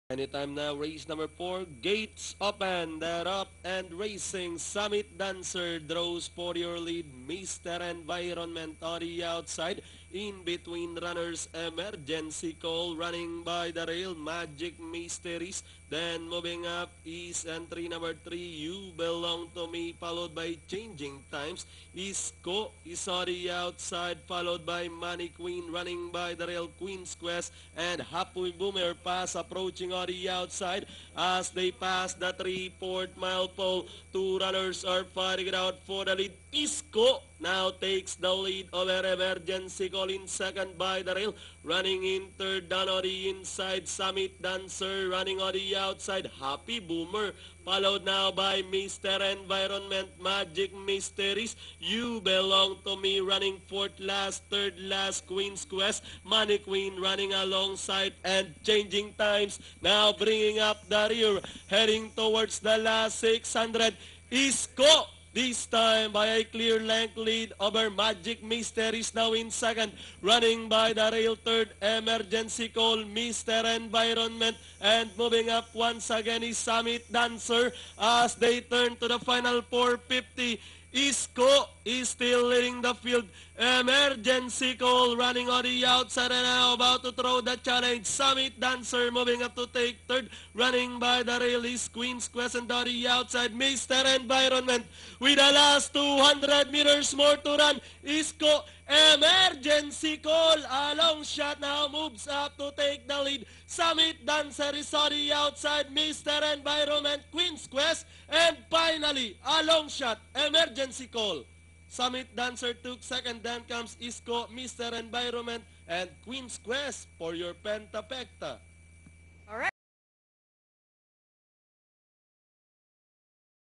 Anytime now, race number 4, gates open, they're up and racing. Summit Dancer draws for your lead. Mr. Environment on the outside. In between runners, Emergency Call running by the rail. Magic Mysteries. Then moving up is entry number 3, You Belong to Me, followed by Changing Times. Isco is on the outside, followed by Money Queen running by the rail. Queen's Quest and Happy Boomer Pass approaching on the outside as they pass the 3/4 mile pole. Two runners are fighting it out for the lead. Isco now takes the lead over Emergency Call in second by the rail. Running in third down on the inside, Summit Dancer running on the outside. Happy Boomer followed now by Mr. Environment, Magic Mysteries. You Belong to Me running fourth last, third last, Queen's Quest. Money Queen running alongside and Changing Times now bringing up the rear, heading towards the last 600. Isco this time by a clear length lead over Magic Mysteries now in second. Running by the rail third, Emergency Call, Mr. Environment. And moving up once again is Summit Dancer as they turn to the final 450. Isco is still leading the field. Emergency Call running on the outside and now about to throw the challenge. Summit Dancer moving up to take third. Running by the rail is Queen's Quest and on the outside, Mr. Environment. With the last 200 meters more to run, Isco, Emergency Call, a long shot now moves up to take the lead. Summit Dancer is on the outside, Mr. Environment, Queen's Quest, and finally, a long shot, Emergency Call. Summit Dancer took second, then comes Isco, Mr. Environment, and Queen's Quest for your Pentapecta.